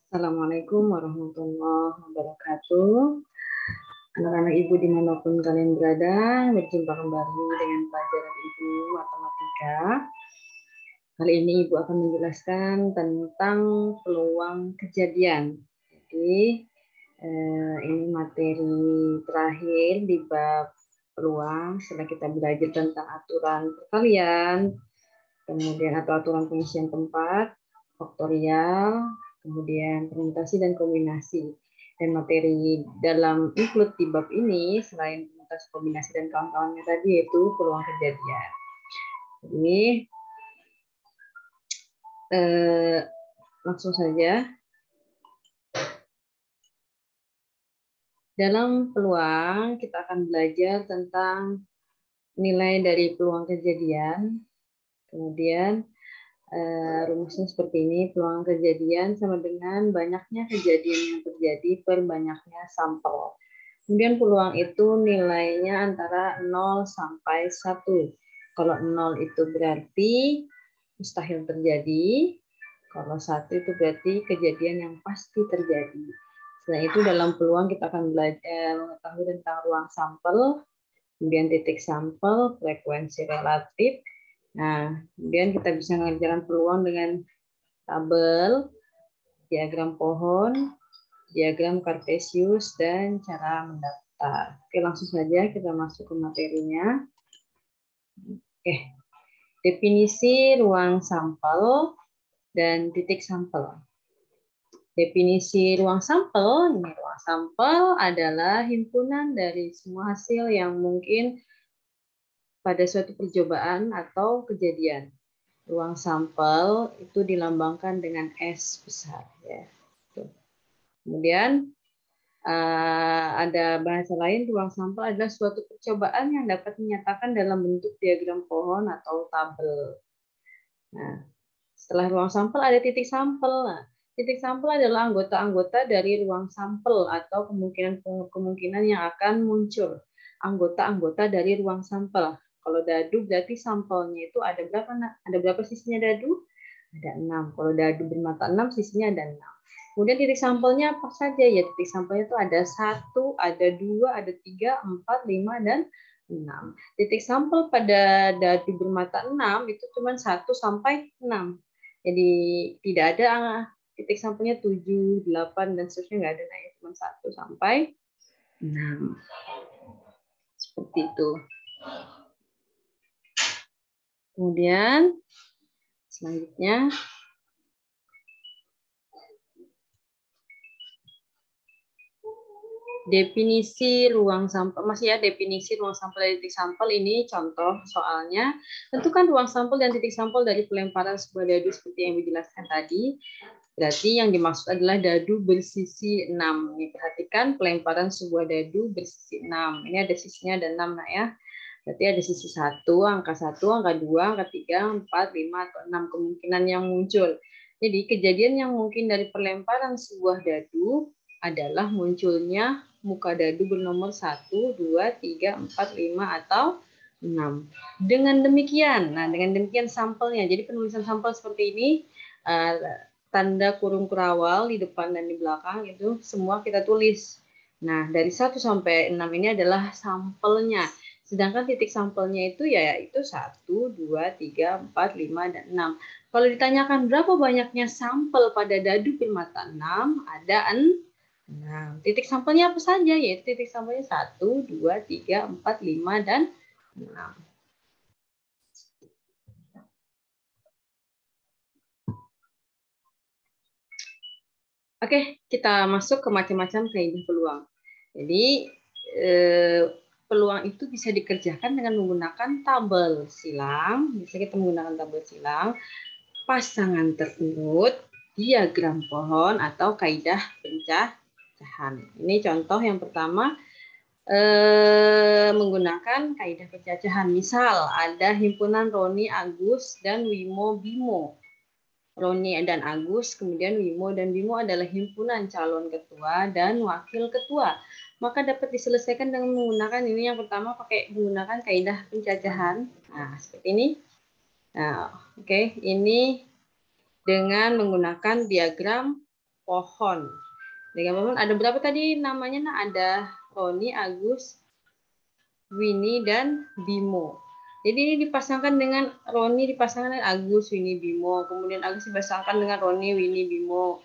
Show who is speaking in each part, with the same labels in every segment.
Speaker 1: Assalamualaikum warahmatullahi wabarakatuh. Anak-anak Ibu dimanapun kalian berada, berjumpa kembali dengan pelajaran Ibu Matematika. Kali ini Ibu akan menjelaskan tentang peluang kejadian. Jadi, ini materi terakhir di bab peluang setelah kita belajar tentang aturan perkalian, kemudian atau aturan pengisian tempat, faktorial, kemudian permutasi dan kombinasi. Dan materi dalam include di bab ini selain permutasi, kombinasi dan kawan-kawannya tadi yaitu peluang kejadian. Jadi langsung saja. Dalam peluang kita akan belajar tentang nilai dari peluang kejadian. Kemudian rumusnya seperti ini, peluang kejadian sama dengan banyaknya kejadian yang terjadi per banyaknya sampel. Kemudian peluang itu nilainya antara 0 sampai 1. Kalau 0 itu berarti mustahil terjadi, kalau 1 itu berarti kejadian yang pasti terjadi. Setelah itu dalam peluang kita akan belajar mengetahui tentang ruang sampel, kemudian titik sampel, frekuensi relatif. Nah, kemudian kita bisa mengerjakan peluang dengan tabel, diagram pohon, diagram kartesius, dan cara mendaftar. Oke, langsung saja kita masuk ke materinya. Oke, definisi ruang sampel dan titik sampel. Definisi ruang sampel, ini ruang sampel adalah himpunan dari semua hasil yang mungkin pada suatu percobaan atau kejadian. Ruang sampel itu dilambangkan dengan S besar. Ya. Kemudian ada bahasa lain, ruang sampel adalah suatu percobaan yang dapat dinyatakan dalam bentuk diagram pohon atau tabel. Nah, setelah ruang sampel ada titik sampel. Nah, titik sampel adalah anggota-anggota dari ruang sampel atau kemungkinan yang akan muncul. Anggota-anggota dari ruang sampel. Kalau dadu berarti sampelnya itu ada berapa? Ada berapa sisinya dadu? Ada 6. Kalau dadu bermata 6, sisinya ada 6. Kemudian titik sampelnya apa saja? Ya, titik sampelnya itu ada 1, ada 2, ada 3, 4, 5, dan 6. Titik sampel pada dadu bermata 6 itu cuma 1 sampai 6. Jadi tidak ada titik sampelnya 7, 8, dan seterusnya nggak ada. Nah, cuma 1 sampai 6. Seperti itu. Kemudian selanjutnya definisi ruang sampel, masih ya definisi ruang sampel dan titik sampel ini contoh soalnya. Tentukan ruang sampel dan titik sampel dari pelemparan sebuah dadu seperti yang dijelaskan tadi. Berarti yang dimaksud adalah dadu bersisi 6. Nih, perhatikan pelemparan sebuah dadu bersisi 6. Ini ada sisinya ada 6 nah ya. Berarti ada sisi 1, angka 1, angka 2, angka 3, 4, 5, atau 6 kemungkinan yang muncul. Jadi kejadian yang mungkin dari pelemparan sebuah dadu adalah munculnya muka dadu bernomor 1, 2, 3, 4, 5, atau 6. Dengan demikian sampelnya. Jadi penulisan sampel seperti ini, tanda kurung kurawal di depan dan di belakang itu semua kita tulis. Nah, dari 1 sampai 6 ini adalah sampelnya. Sedangkan titik sampelnya itu ya itu 1, 2, 3, 4, 5, dan 6. Kalau ditanyakan berapa banyaknya sampel pada dadu bermata 6, ada 6. Titik sampelnya apa saja? Yaitu titik sampelnya 1, 2, 3, 4, 5, dan 6. Oke, kita masuk ke macam-macam kaidah peluang. Jadi, peluang itu bisa dikerjakan dengan menggunakan tabel silang. Misalnya kita menggunakan tabel silang, pasangan terurut, diagram pohon, atau kaidah pencacahan. Ini contoh yang pertama, menggunakan kaidah pencacahan. Misal ada himpunan Roni, Agus, dan Wimo, Bimo. Roni dan Agus, kemudian Wimo dan Bimo adalah himpunan calon ketua dan wakil ketua. Maka dapat diselesaikan dengan menggunakan ini yang pertama pakai menggunakan kaidah pencacahan. Nah, seperti ini. Nah, oke, ini dengan menggunakan diagram pohon. Diagram pohon ada berapa tadi namanya? Nah, ada Roni, Agus, Winnie, dan Bimo. Jadi ini dipasangkan dengan Roni dipasangkan dengan Agus, Winnie, Bimo. Kemudian Agus dipasangkan dengan Roni, Winnie, Bimo.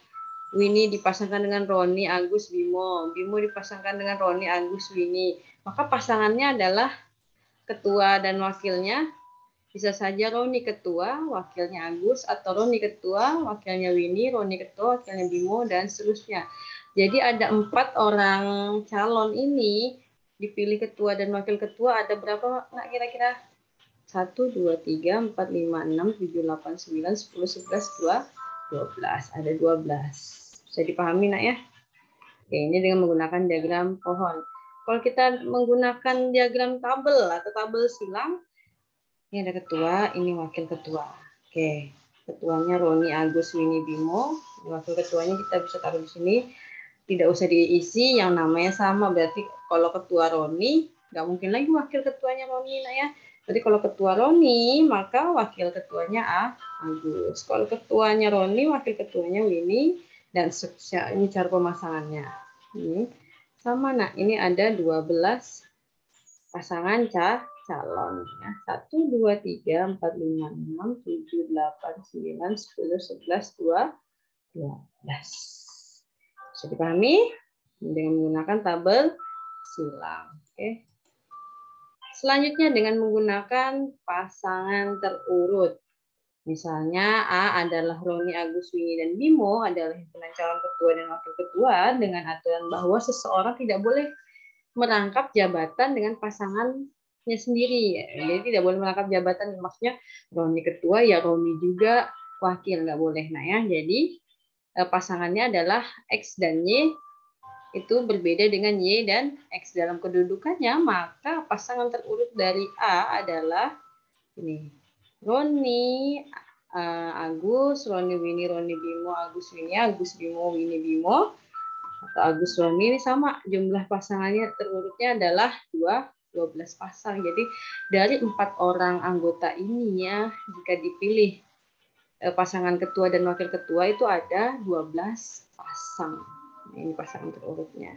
Speaker 1: Winnie dipasangkan dengan Roni, Agus, Bimo. Bimo dipasangkan dengan Roni, Agus, Winnie. Maka pasangannya adalah ketua dan wakilnya. Bisa saja Roni ketua, wakilnya Agus, atau Roni ketua, wakilnya Winnie, Roni ketua, wakilnya Bimo, dan seterusnya. Jadi ada 4 orang calon ini dipilih ketua dan wakil ketua. Ada berapa nak kira-kira? 1, 2, 3, 4, 5, 6, 7, 8, 9, 10, 11, 12. Ada 12. Bisa dipahami nak ya? Oke, ini dengan menggunakan diagram pohon. Kalau kita menggunakan diagram tabel atau tabel silang, ini ada ketua, ini wakil ketua. Oke, ketuanya Roni, Agus, Winnie, Bimo. Wakil ketuanya kita bisa taruh di sini. Tidak usah diisi, yang namanya sama. Berarti kalau ketua Roni, nggak mungkin lagi wakil ketuanya Roni, nah ya. Jadi kalau ketua Roni, maka wakil ketuanya Agus. Kalau ketuanya Roni, wakil ketuanya Winnie, dan seterusnya. Ini cara pemasangannya. Ini sama, nah ini ada 12 pasangan calon. Ya. 1, 2, 3, 4, 5, 6, 7, 8, 9, 10, 11, 12. Bisa dipahami? Dengan menggunakan tabel silang. Oke. Selanjutnya dengan menggunakan pasangan terurut. Misalnya A adalah Roni, Agus, Winnie, dan Bimo adalah himpunan calon ketua dan wakil ketua dengan aturan bahwa seseorang tidak boleh merangkap jabatan dengan pasangannya sendiri. Jadi tidak boleh merangkap jabatan, maksudnya Roni ketua ya Roni juga wakil, nggak boleh. Nah ya, jadi pasangannya adalah X dan Y itu berbeda dengan Y dan X dalam kedudukannya, maka pasangan terurut dari A adalah ini Roni, Agus, Roni, Winnie, Roni, Bimo, Agus, Winnie, Agus, Bimo, Winnie, Bimo, atau Agus, Roni. Ini sama jumlah pasangannya terurutnya adalah 12 pasang. Jadi dari 4 orang anggota ini ya, jika dipilih pasangan ketua dan wakil ketua itu ada 12 pasang. Ini pasangan terurutnya.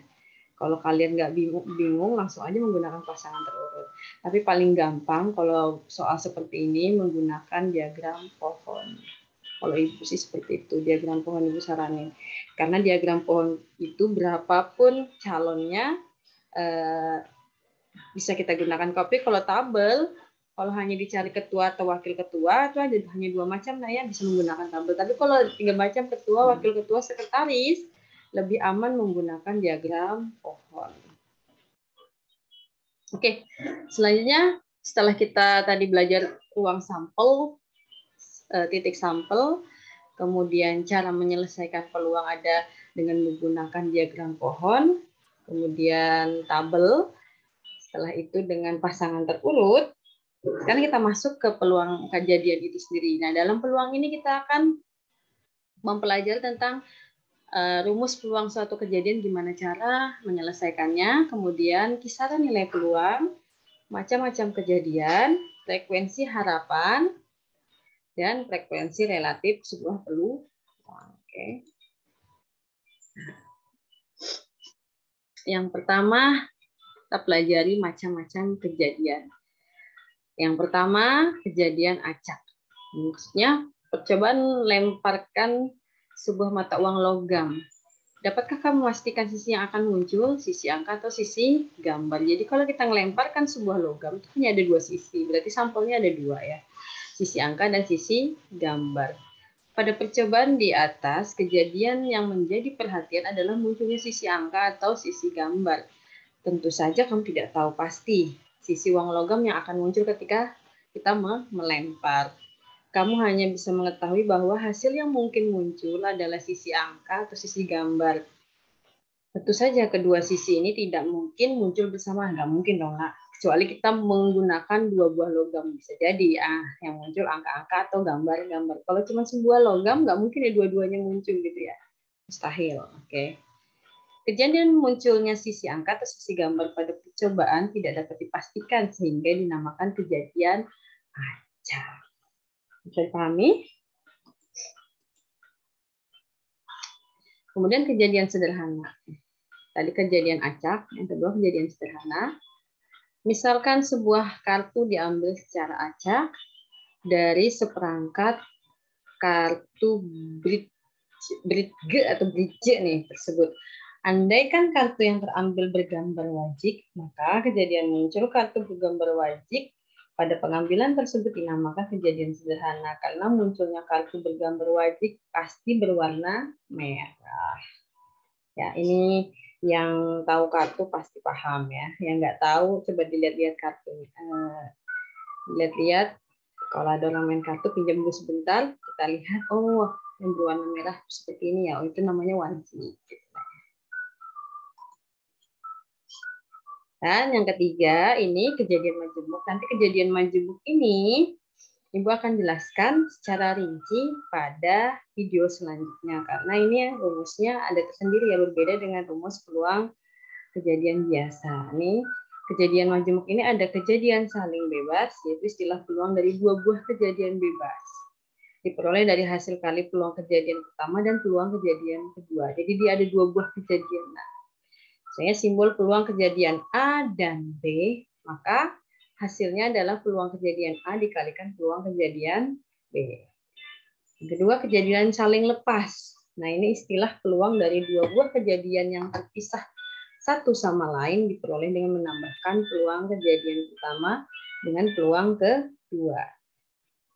Speaker 1: Kalau kalian nggak bingung, langsung aja menggunakan pasangan terurut. Tapi paling gampang kalau soal seperti ini menggunakan diagram pohon. Kalau ibu sih seperti itu, diagram pohon ibu saranin. Karena diagram pohon itu berapapun calonnya bisa kita gunakan. Tapi kalau tabel, kalau hanya dicari ketua atau wakil ketua itu ada hanya 2 macam, nah ya bisa menggunakan tabel. Tapi kalau 3 macam ketua, wakil ketua, sekretaris, lebih aman menggunakan diagram pohon. Oke, selanjutnya setelah kita tadi belajar ruang sampel, titik sampel, kemudian cara menyelesaikan peluang ada dengan menggunakan diagram pohon, kemudian tabel, setelah itu dengan pasangan terurut. Sekarang kita masuk ke peluang kejadian itu sendiri. Nah, dalam peluang ini kita akan mempelajari tentang rumus peluang suatu kejadian, gimana cara menyelesaikannya, kemudian kisaran nilai peluang, macam-macam kejadian, frekuensi harapan, dan frekuensi relatif sebuah peluang. Oke. Yang pertama, kita pelajari macam-macam kejadian. Yang pertama, kejadian acak. Maksudnya, percobaan lemparkan sebuah mata uang logam. Dapatkah kamu memastikan sisi yang akan muncul, sisi angka atau sisi gambar? Jadi kalau kita melemparkan sebuah logam, itu hanya ada 2 sisi. Berarti sampelnya ada 2 ya. Sisi angka dan sisi gambar. Pada percobaan di atas, kejadian yang menjadi perhatian adalah munculnya sisi angka atau sisi gambar. Tentu saja kamu tidak tahu pasti sisi uang logam yang akan muncul ketika kita melempar. Kamu hanya bisa mengetahui bahwa hasil yang mungkin muncul adalah sisi angka atau sisi gambar. Tentu saja kedua sisi ini tidak mungkin muncul bersamaan, nggak mungkin dong nak. Kecuali kita menggunakan 2 buah logam, bisa jadi yang muncul angka-angka atau gambar-gambar. Kalau cuma sebuah logam nggak mungkin ya dua-duanya muncul gitu ya, mustahil. Oke. Kejadian munculnya sisi angka atau sisi gambar pada percobaan tidak dapat dipastikan sehingga dinamakan kejadian acak. Bisa dipahami? Kemudian kejadian sederhana. Tadi kejadian acak, yang kedua kejadian sederhana. Misalkan sebuah kartu diambil secara acak dari seperangkat kartu bridge atau bridge nih tersebut. Andaikan kartu yang terambil bergambar wajik, maka kejadian muncul kartu bergambar wajik pada pengambilan tersebut dinamakan kejadian sederhana karena munculnya kartu bergambar wajik pasti berwarna merah. Ya, ini yang tahu kartu pasti paham ya. Yang nggak tahu coba dilihat-lihat kartu. Lihat-lihat kalau ada orang main kartu pinjam dulu sebentar, kita lihat oh yang berwarna merah seperti ini ya. Oh, itu namanya wajik. Dan yang ketiga, ini kejadian majemuk. Nanti kejadian majemuk ini, Ibu akan jelaskan secara rinci pada video selanjutnya. Karena ini rumusnya ada tersendiri ya, berbeda dengan rumus peluang kejadian biasa. Nih, kejadian majemuk ini ada kejadian saling bebas, yaitu istilah peluang dari dua buah kejadian bebas. Diperoleh dari hasil kali peluang kejadian pertama dan peluang kejadian kedua. Jadi dia ada dua buah kejadian. Nah, misalnya simbol peluang kejadian A dan B, maka hasilnya adalah peluang kejadian A dikalikan peluang kejadian B. Kedua, kejadian saling lepas. Nah, ini istilah peluang dari dua buah kejadian yang terpisah satu sama lain diperoleh dengan menambahkan peluang kejadian pertama dengan peluang kedua.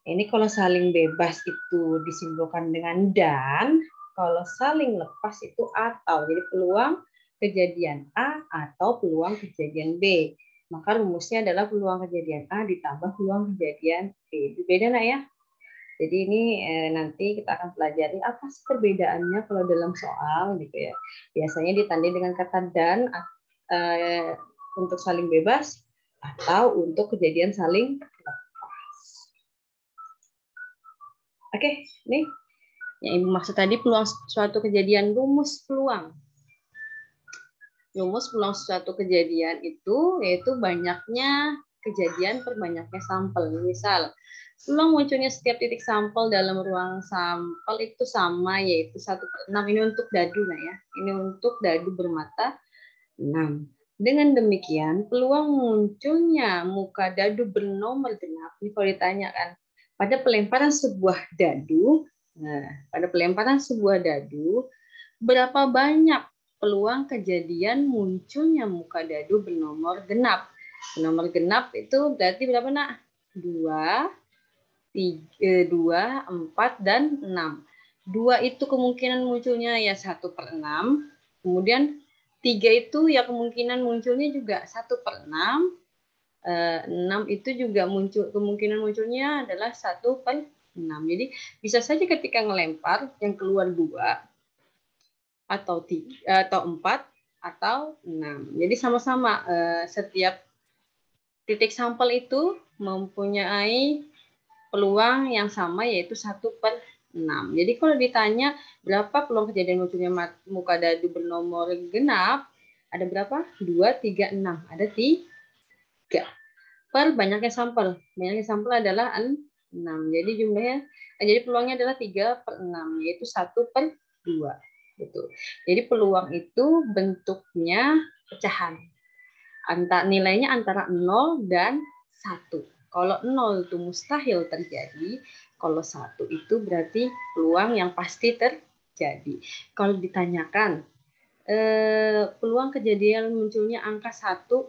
Speaker 1: Ini kalau saling bebas itu disimbolkan dengan dan, kalau saling lepas itu atau. Jadi peluang kejadian A atau peluang kejadian B. Maka rumusnya adalah peluang kejadian A ditambah peluang kejadian B. Beda nak ya? Jadi ini nanti kita akan pelajari apa sih perbedaannya kalau dalam soal gitu ya. Biasanya ditandai dengan kata dan untuk saling bebas atau untuk kejadian saling lepas. Oke, nih yang Ibu maksud tadi peluang suatu kejadian, rumus peluang. Rumus peluang suatu kejadian itu yaitu banyaknya kejadian per banyaknya sampel. Misal, peluang munculnya setiap titik sampel dalam ruang sampel itu sama, yaitu 1/6. Ini untuk dadu, nah ya. Ini untuk dadu bermata 6. Dengan demikian, peluang munculnya muka dadu bernomor genap, ini kalau ditanya kan, pada pelemparan sebuah dadu, berapa banyak peluang kejadian munculnya muka dadu bernomor genap? Nomor genap itu berarti berapa nak? 2, 4, dan 6. 2 itu kemungkinan munculnya ya 1/6. Kemudian 3 itu ya kemungkinan munculnya juga 1/6. 6 itu juga kemungkinan munculnya adalah 1/6. Jadi bisa saja ketika ngelempar yang keluar 2 atau 3 atau 4 atau 6. Jadi sama-sama setiap titik sampel itu mempunyai peluang yang sama yaitu 1/6. Jadi kalau ditanya berapa peluang kejadian munculnya muka dadu bernomor genap, ada berapa? 2, 3, 6. Ada 3. Per banyaknya sampel. Banyaknya sampel adalah 6. Jadi jumlahnya, jadi peluangnya adalah 3/6, yaitu 1/2. Gitu. Jadi peluang itu bentuknya pecahan. Nilainya antara 0 dan 1. Kalau 0 itu mustahil terjadi, kalau 1 itu berarti peluang yang pasti terjadi. Kalau ditanyakan, peluang kejadian munculnya angka 1,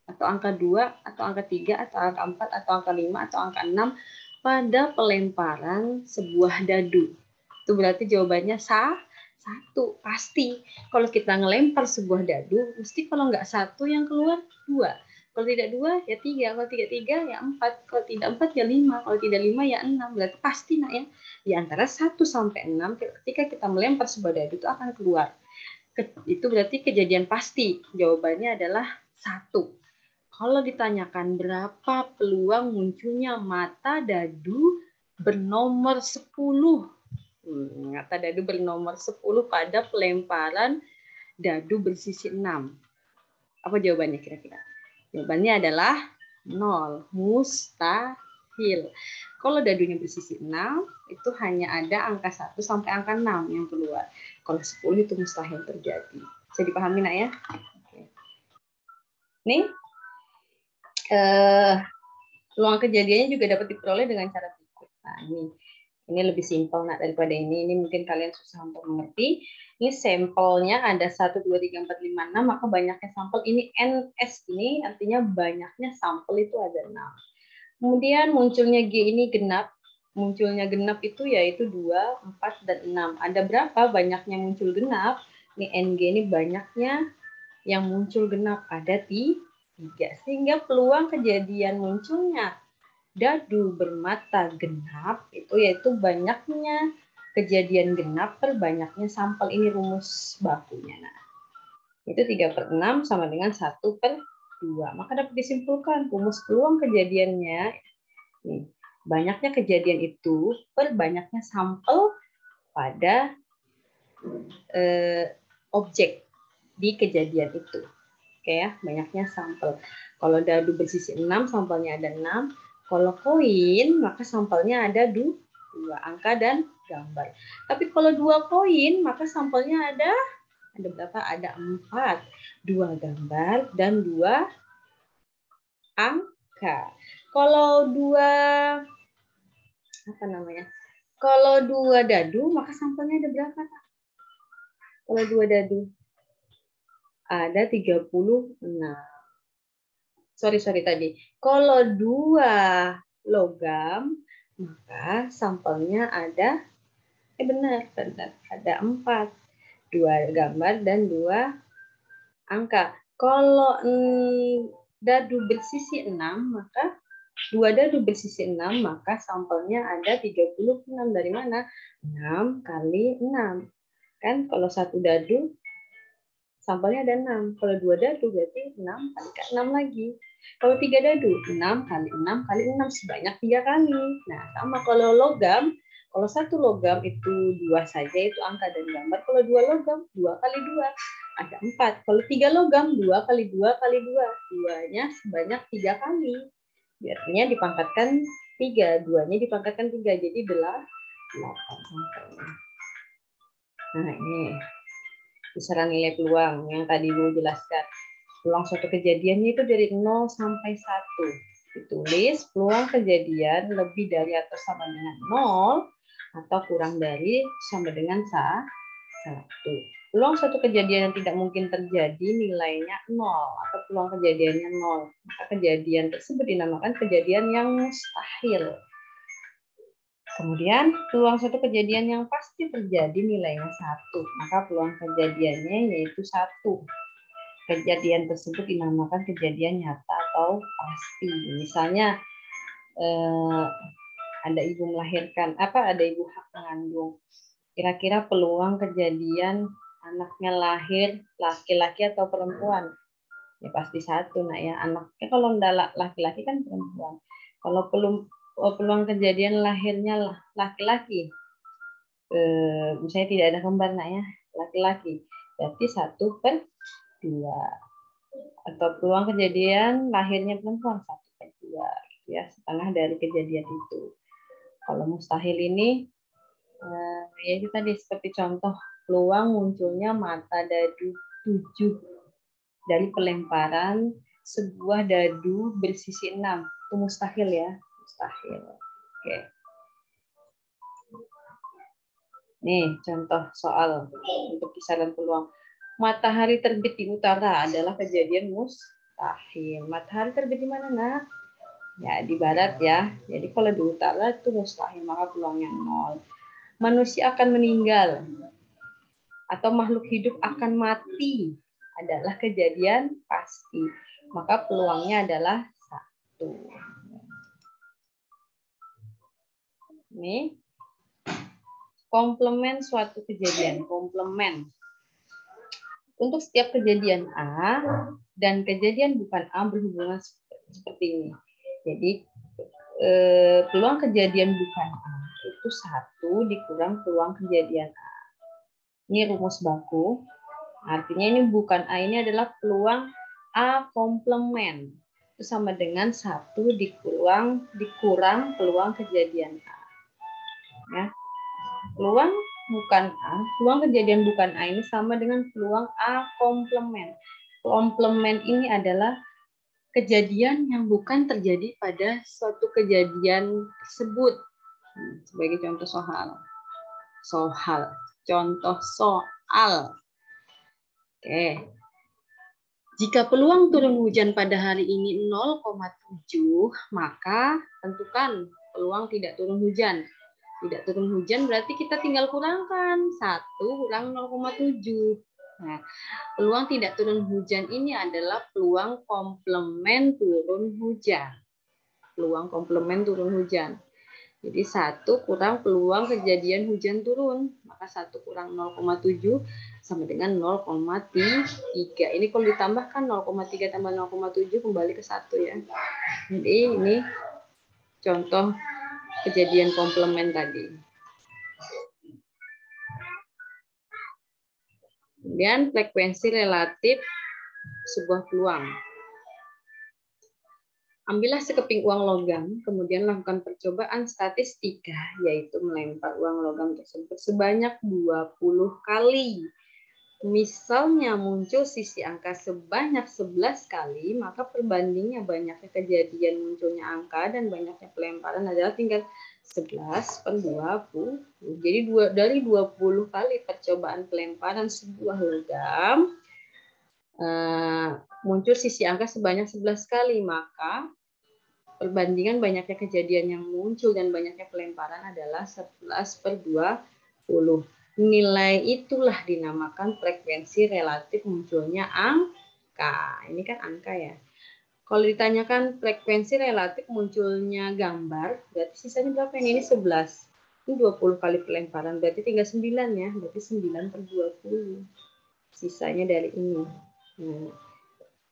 Speaker 1: atau angka 2, atau angka 3, atau angka 4, atau angka 5, atau angka 6 pada pelemparan sebuah dadu. Itu berarti jawabannya 1, pasti. Kalau kita ngelempar sebuah dadu, mesti kalau nggak 1 yang keluar 2. Kalau tidak 2 ya 3, kalau tidak 3 ya 4, kalau tidak 4 ya 5, kalau tidak 5 ya 6. Berarti pasti nak ya. Di antara 1 sampai 6 ketika kita melempar sebuah dadu itu akan keluar. Itu berarti kejadian pasti. Jawabannya adalah 1. Kalau ditanyakan berapa peluang munculnya mata dadu bernomor 10. Mata dadu bernomor 10 pada pelemparan dadu bersisi 6. Apa jawabannya kira-kira? Jawabannya adalah 0. Mustahil. mustahil. Kalau dadunya bersisi 6, itu hanya ada angka 1 sampai angka 6 yang keluar. Kalau 10 itu mustahil terjadi. Bisa dipahami, Nak, ya? Oke. Nih, peluang kejadiannya juga dapat diperoleh dengan cara berikut. Nah, ini lebih simpel, Nak, daripada ini. Ini mungkin kalian susah untuk mengerti. Ini sampelnya ada 1, 2, 3, 4, 5, 6, maka banyaknya sampel. Ini NS ini artinya banyaknya sampel itu ada 6. Kemudian munculnya G ini genap. Munculnya genap itu yaitu 2, 4, dan 6. Ada berapa banyaknya muncul genap? Ini NG ini banyaknya yang muncul genap. Ada 3. Sehingga peluang kejadian munculnya dadu bermata genap itu yaitu banyaknya kejadian genap per banyaknya sampel. Ini rumus bakunya. Nah, itu 3/6 sama dengan 1/2. Maka dapat disimpulkan rumus peluang kejadiannya nih, banyaknya kejadian itu per banyaknya sampel pada objek di kejadian itu. Oke ya, banyaknya sampel. Kalau dadu bersisi 6, sampelnya ada 6. Kalau koin, maka sampelnya ada 2 angka dan gambar. Tapi kalau 2 koin, maka sampelnya ada berapa? Ada 4. 2 gambar dan 2 angka. Kalau 2 Kalau 2 dadu, maka sampelnya ada berapa? Kalau 2 dadu ada 36. Sorry tadi. Kalau 2 logam, maka sampelnya ada benar. Ada 4. 2 gambar dan 2 angka. Kalau dadu bersisi 6, maka 2 dadu bersisi 6, maka sampelnya ada 36. Dari mana? 6 kali 6. Kan kalau 1 dadu sampelnya ada 6. Kalau 2 dadu berarti 6 kali 6 lagi. Kalau 3 dadu, 6 kali 6 kali 6 sebanyak 3 kali. Nah, sama kalau logam, kalau 1 logam itu 2 saja itu angka dan gambar. Kalau 2 logam, 2 kali 2 ada 4. Kalau 3 logam, 2 kali 2 kali 2. 2-nya sebanyak 3 kali. Artinya dipangkatkan 3, 2-nya dipangkatkan 3, jadi 8 angkanya. Nah, ini kisaran nilai peluang yang tadi Bu jelaskan. Peluang suatu kejadiannya itu dari 0 sampai 1. Ditulis peluang kejadian lebih dari atau sama dengan 0 atau kurang dari sama dengan 1. Peluang suatu kejadian yang tidak mungkin terjadi nilainya 0 atau peluang kejadiannya 0. Maka kejadian tersebut dinamakan kejadian yang mustahil. Kemudian peluang suatu kejadian yang pasti terjadi nilainya 1. Maka peluang kejadiannya yaitu 1. Kejadian tersebut dinamakan kejadian nyata atau pasti. Misalnya ada ibu melahirkan, ada ibu mengandung. Kira-kira peluang kejadian anaknya lahir laki-laki atau perempuan? Ya pasti 1, Nak, ya. Anaknya kalau enggak laki-laki kan perempuan. Kalau peluang kejadian lahirnya laki-laki, misalnya tidak ada kembar, Nak, ya, laki-laki, berarti 1/2. Atau peluang kejadian lahirnya perempuan 1/2, gitu ya, setengah dari kejadian itu. Kalau mustahil ini, ya itu tadi seperti contoh peluang munculnya mata dadu 7 dari pelemparan sebuah dadu bersisi 6. Itu mustahil ya, mustahil. Oke. Nih contoh soal untuk kisaran peluang. Matahari terbit di utara adalah kejadian mustahil. Matahari terbit di mana, Nak? Ya, di barat ya. Jadi kalau di utara itu mustahil, maka peluangnya 0. Manusia akan meninggal atau makhluk hidup akan mati adalah kejadian pasti. Maka peluangnya adalah 1. Ini komplement suatu kejadian. Komplement. Untuk setiap kejadian A dan kejadian bukan A berhubungan seperti ini. Jadi peluang kejadian bukan A itu 1 dikurang peluang kejadian A. Ini rumus baku. Artinya ini bukan A, ini adalah peluang A komplement. itu sama dengan 1 dikurang peluang kejadian A. Ya. Peluang kejadian bukan A ini sama dengan peluang A komplement. Komplement ini adalah kejadian yang bukan terjadi pada suatu kejadian tersebut. Sebagai contoh soal. Oke. Jika peluang turun hujan pada hari ini 0,7, maka tentukan peluang tidak turun hujan. Tidak turun hujan berarti kita tinggal kurangkan 1 kurang 0,7. Nah, peluang tidak turun hujan ini adalah peluang komplement turun hujan. Peluang komplement turun hujan. Jadi 1 kurang peluang kejadian hujan turun. Maka 1 kurang 0,7 sama dengan 0,3. Ini kalau ditambahkan 0,3 tambah 0,7 kembali ke 1 ya. Jadi ini contoh kejadian komplement tadi. Kemudian frekuensi relatif sebuah peluang. Ambillah sekeping uang logam, kemudian lakukan percobaan statistika, yaitu melempar uang logam tersebut sebanyak 20 kali. Misalnya muncul sisi angka sebanyak 11 kali, maka perbandingnya banyaknya kejadian munculnya angka dan banyaknya pelemparan adalah tinggal 11 per 20. Jadi dari 20 kali percobaan pelemparan sebuah logam, muncul sisi angka sebanyak 11 kali, maka perbandingan banyaknya kejadian yang muncul dan banyaknya pelemparan adalah 11 per 20. Nilai itulah dinamakan frekuensi relatif munculnya angka. Ini kan angka ya. Kalau ditanyakan frekuensi relatif munculnya gambar, berarti sisanya berapa ini? Ini 11. Ini 20 kali pelemparan, berarti tinggal 9 ya. Berarti 9 per 20. Sisanya dari ini. Nah,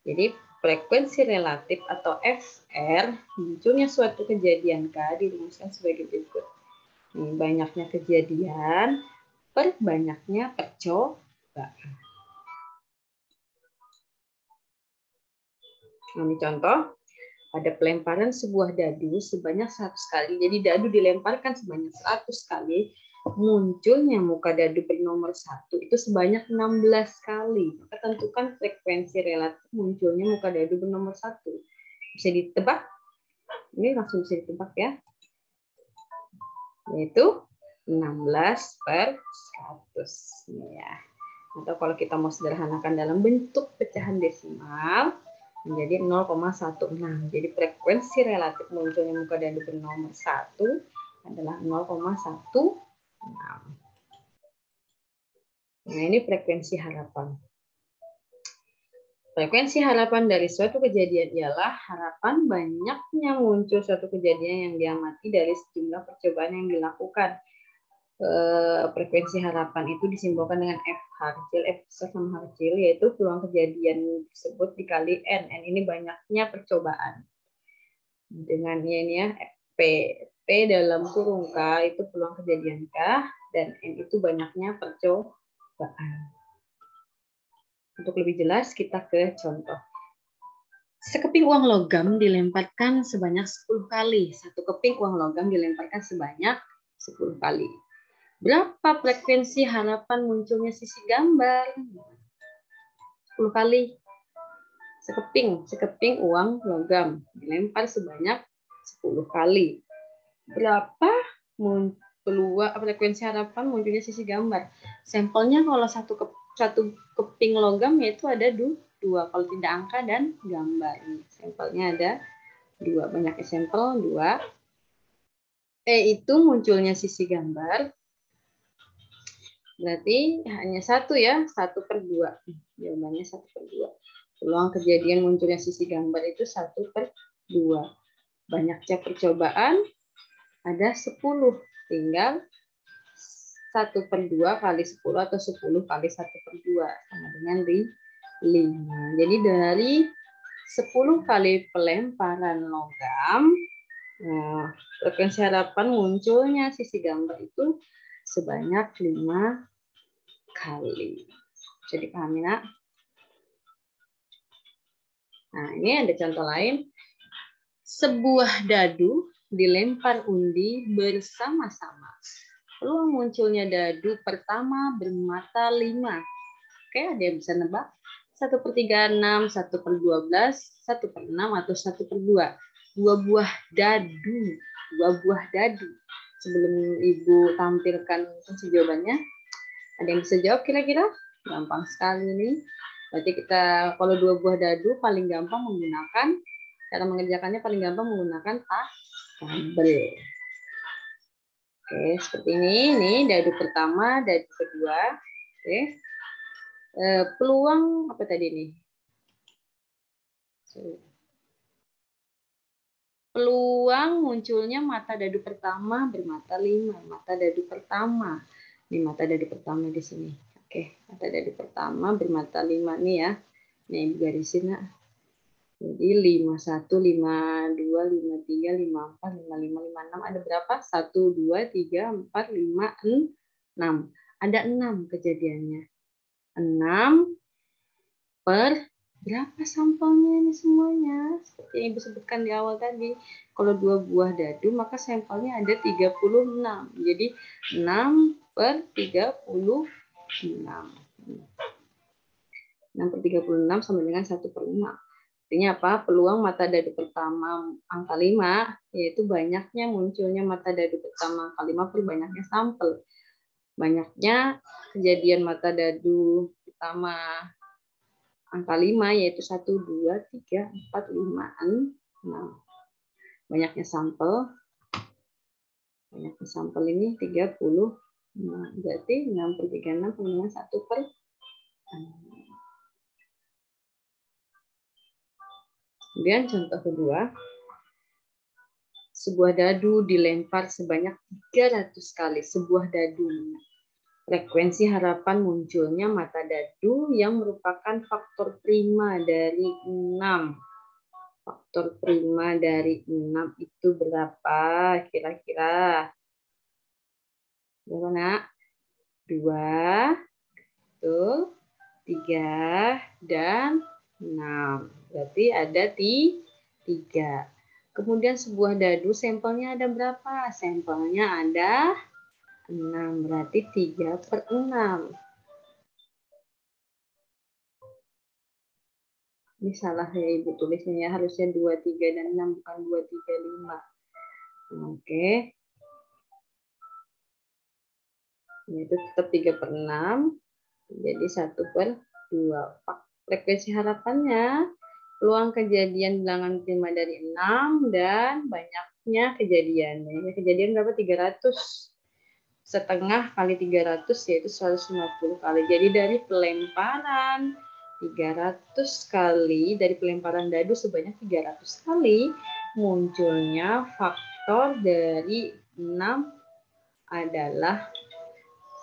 Speaker 1: jadi frekuensi relatif atau FR munculnya suatu kejadian K dirumuskan sebagai berikut. Ini banyaknya kejadian per banyaknya percobaan. Ini contoh, ada pelemparan sebuah dadu sebanyak 100 kali. Jadi dadu dilemparkan sebanyak 100 kali, munculnya muka dadu bernomor 1 itu sebanyak 16 kali. Maka tentukan frekuensi relatif munculnya muka dadu bernomor 1. Bisa ditebak? Ini langsung bisa ditebak ya. Yaitu 16 per 100. Ya. Atau kalau kita mau sederhanakan dalam bentuk pecahan desimal, menjadi 0,16. Jadi frekuensi relatif munculnya muka dadu bernomor 1 adalah 0,16. Nah, ini frekuensi harapan. Frekuensi harapan dari suatu kejadian ialah harapan banyaknya muncul suatu kejadian yang diamati dari sejumlah percobaan yang dilakukan. Frekuensi harapan itu disimbolkan dengan F kecil, F besar sama H kecil, yaitu peluang kejadian tersebut dikali N. N ini banyaknya percobaan. Dengan ini ya, P. P dalam kurung K itu peluang kejadian K, dan N itu banyaknya percobaan. Untuk lebih jelas, kita ke contoh. Sekeping uang logam dilemparkan sebanyak 10 kali. Satu keping uang logam dilemparkan sebanyak 10 kali. Berapa frekuensi harapan munculnya sisi gambar? 10 kali. Sekeping uang logam dilempar sebanyak 10 kali. Berapa peluang frekuensi harapan munculnya sisi gambar? Sampelnya kalau satu keping logam yaitu ada 2. Kalau tidak angka dan gambar. Sampelnya ada 2. Banyaknya sampel 2. Itu munculnya sisi gambar. Berarti hanya 1 ya. 1 per 2. Jawabannya 1 per 2. Peluang kejadian munculnya sisi gambar itu 1 per 2. Banyaknya percobaan ada 10. Tinggal 1 per 2 kali 10 atau 10 kali 1 per 2 sama dengan 5. Jadi dari 10 kali pelemparan logam, frekuensi harapan munculnya sisi gambar itu sebanyak 5 kali. Jadi pahami nak? Nah, ini ada contoh lain. Sebuah dadu dilempar undi bersama-sama. Peluang munculnya dadu pertama bermata 5. Oke, ada yang bisa nebak? 1/36, 1/12, 1/6, atau 1/2. Dua buah dadu. Sebelum Ibu tampilkan kunci jawabannya, ada yang bisa jawab kira-kira? Gampang sekali nih. Berarti kita kalau dua buah dadu paling gampang menggunakan, cara mengerjakannya paling gampang menggunakan tabel. Oke, seperti ini. Ini dadu pertama, dadu kedua. Oke. Peluang apa tadi nih? Peluang munculnya mata dadu pertama bermata 5. Mata dadu pertama. Ini mata dadu pertama di sini. Oke, mata dadu pertama bermata 5 nih ya. Nih garisin ya. Jadi 51, 52, 53, 54, 55, 56. Ada berapa? 1, 2, 3, 4, 5, 6. Ada 6 kejadiannya. 6 per berapa sampelnya ini semuanya? Seperti yang Ibu sebutkan di awal tadi. Kalau dua buah dadu, maka sampelnya ada 36. Jadi 6 per 36. 6 per 36 sama dengan 1/5. Artinya apa? Peluang mata dadu pertama angka 5, yaitu banyaknya munculnya mata dadu pertama angka 5 per banyaknya sampel. Banyaknya kejadian mata dadu pertama angka 5 yaitu 1, 2, 3, 4, 5, 6. Banyaknya sampel ini 30. Nah, berarti 6 per 36 sama dengan 1/6. Kemudian contoh kedua. Sebuah dadu dilempar sebanyak 300 kali. Sebuah dadu. Frekuensi harapan munculnya mata dadu yang merupakan faktor prima dari 6. Faktor prima dari 6 itu berapa kira-kira? Berapa nak? 2, 3, dan 6. Berarti ada 3. Kemudian sebuah dadu sampelnya ada berapa? Sampelnya ada 6. Berarti 3/6. Ini salah ya Ibu tulisnya ya. Harusnya 2, 3, dan 6. Bukan 2, 3, 5. Oke. Itu tetap 3/6. Jadi 1/2. Frekuensi harapannya, peluang kejadian bilangan prima dari 6 dan banyaknya kejadian. Kejadian berapa? 300. Setengah kali 300 yaitu 150 kali. Jadi dari pelemparan 300 kali, dari pelemparan dadu sebanyak 300 kali, munculnya faktor dari 6 adalah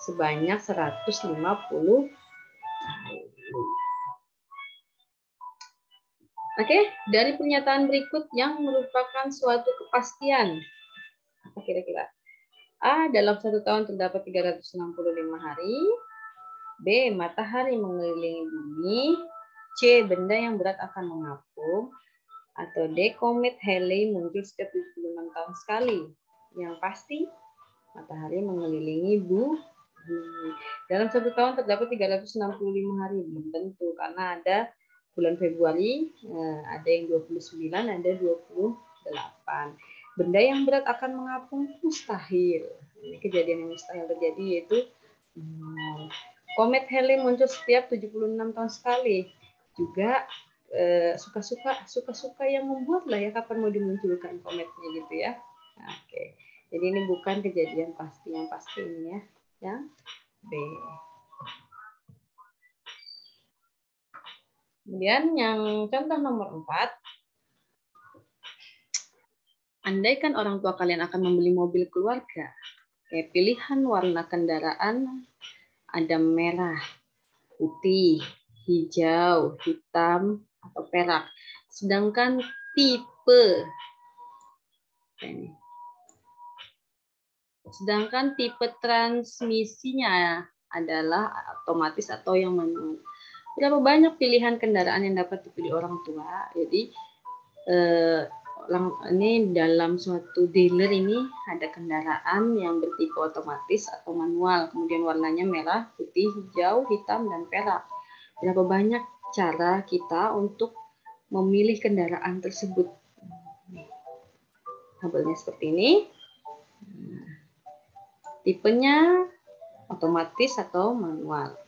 Speaker 1: sebanyak 150 kali. Oke, dari pernyataan berikut yang merupakan suatu kepastian. Apa kira-kira? A. Dalam 1 tahun terdapat 365 hari. B. Matahari mengelilingi bumi. C. Benda yang berat akan mengapung. Atau D. Komet Halley muncul setiap 76 tahun sekali. Yang pasti, matahari mengelilingi bumi. Dalam 1 tahun terdapat 365 hari. Belum tentu, karena ada bulan Februari, ada yang 29, ada 28. Benda yang berat akan mengapung mustahil. Ini kejadian yang mustahil terjadi, yaitu komet Halley muncul setiap 76 tahun sekali. Juga suka-suka yang membuat lah ya kapan mau dimunculkan kometnya gitu ya. Oke. Jadi ini bukan kejadian pasti, yang pasti ini ya. Yang B. Kemudian yang contoh nomor 4. Andaikan orang tua kalian akan membeli mobil keluarga. Kayak pilihan warna kendaraan ada merah, putih, hijau, hitam, atau perak. Sedangkan tipe transmisinya adalah otomatis atau yang manual. Berapa banyak pilihan kendaraan yang dapat dipilih orang tua. Jadi ini dalam suatu dealer ini ada kendaraan yang bertipe otomatis atau manual, kemudian warnanya merah, putih, hijau, hitam, dan perak. Berapa banyak cara kita untuk memilih kendaraan tersebut. Tabelnya seperti ini. Tipenya otomatis atau manual.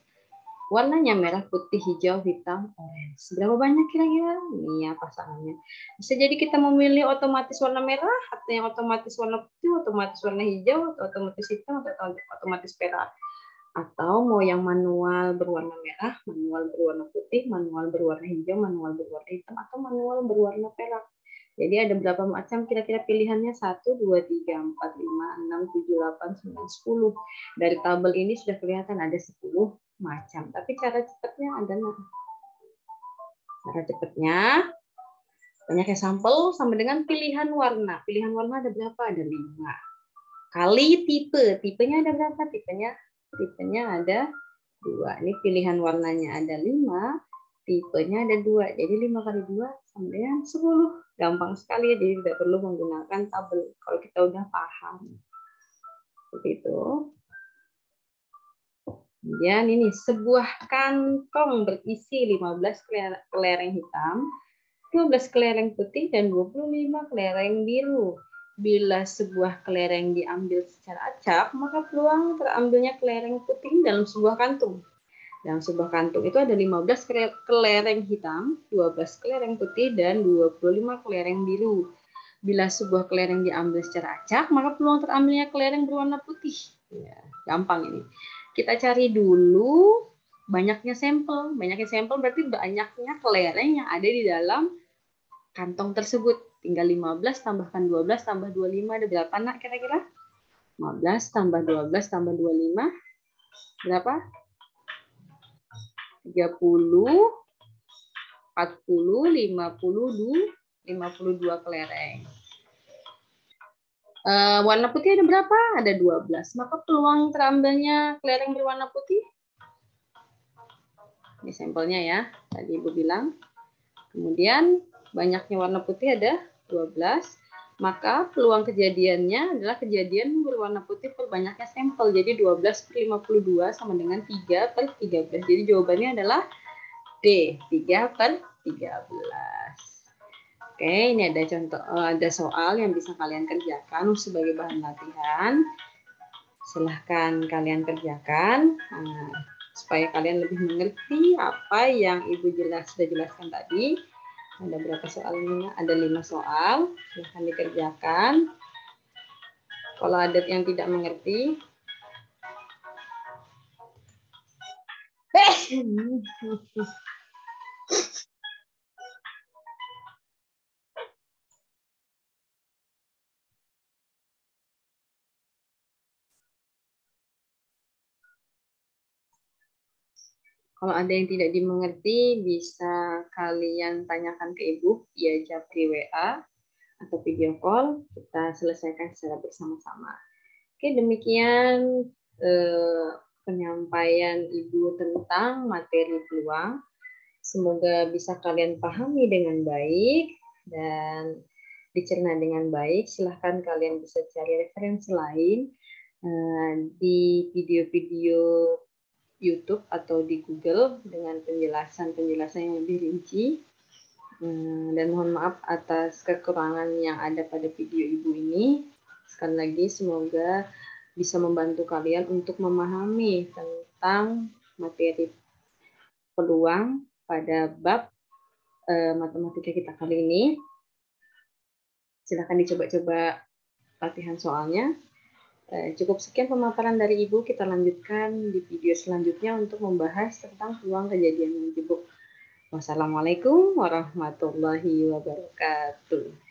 Speaker 1: Warnanya merah, putih, hijau, hitam, orange. Berapa banyak kira-kira? Ini ya pasangannya. Bisa jadi kita memilih otomatis warna merah, atau yang otomatis warna putih, otomatis warna hijau, atau otomatis hitam, atau otomatis perak. Atau mau yang manual berwarna merah, manual berwarna putih, manual berwarna hijau, manual berwarna hitam, atau manual berwarna perak. Jadi ada berapa macam kira-kira pilihannya? 1, 2, 3, 4, 5, 6, 7, 8, 9, 10. Dari tabel ini sudah kelihatan ada 10 macam. Tapi cara cepatnya adalah banyaknya sampel sama dengan pilihan warna. Pilihan warna ada berapa? Ada 5. Kali tipe. Tipenya ada berapa? Tipenya ada 2. Ini pilihan warnanya ada 5. Tipenya ada 2. Jadi 5 kali 2 sama dengan 10. Gampang sekali ya. Jadi tidak perlu menggunakan tabel kalau kita udah paham. Seperti itu. Kemudian ini sebuah kantong berisi 15 kelereng hitam, 12 kelereng putih, dan 25 kelereng biru. Bila sebuah kelereng diambil secara acak, maka peluang terambilnya kelereng putih dalam sebuah kantung. Dalam sebuah kantung itu ada 15 kelereng hitam, 12 kelereng putih, dan 25 kelereng biru. Bila sebuah kelereng diambil secara acak, maka peluang terambilnya kelereng berwarna putih. Ya, gampang ini. Kita cari dulu banyaknya sampel. Banyaknya sampel berarti banyaknya kelereng yang ada di dalam kantong tersebut. Tinggal 15 tambahkan 12 tambah 25 ada berapa nak kira-kira? 15 tambah 12 tambah 25 berapa? 30, 40, 52 kelereng. Warna putih ada berapa? Ada 12. Maka peluang terambilnya kelereng berwarna putih. Ini sampelnya ya. Tadi Ibu bilang. Kemudian banyaknya warna putih ada 12. Maka peluang kejadiannya adalah kejadian berwarna putih per banyaknya sampel. Jadi 12 per 52 sama dengan 3 per 13. Jadi jawabannya adalah D. 3 per 13. Oke, ini ada contoh, ada soal yang bisa kalian kerjakan sebagai bahan latihan. Silahkan kalian kerjakan supaya kalian lebih mengerti apa yang Ibu sudah jelaskan tadi. Ada berapa soalnya? Ada 5 soal. Silahkan dikerjakan. Kalau ada yang tidak mengerti, kalau ada yang tidak dimengerti, bisa kalian tanyakan ke Ibu via japri WA atau video call. Kita selesaikan secara bersama-sama. Oke, demikian penyampaian Ibu tentang materi peluang. Semoga bisa kalian pahami dengan baik dan dicerna dengan baik. Silahkan kalian bisa cari referensi lain di video-video YouTube atau di Google dengan penjelasan-penjelasan yang lebih rinci. Dan mohon maaf atas kekurangan yang ada pada video Ibu ini. Sekali lagi semoga bisa membantu kalian untuk memahami tentang materi peluang pada bab matematika kita kali ini. Silakan dicoba-coba latihan soalnya. Cukup sekian pemaparan dari Ibu. Kita lanjutkan di video selanjutnya untuk membahas tentang peluang kejadian menjebuk. Wassalamualaikum warahmatullahi wabarakatuh.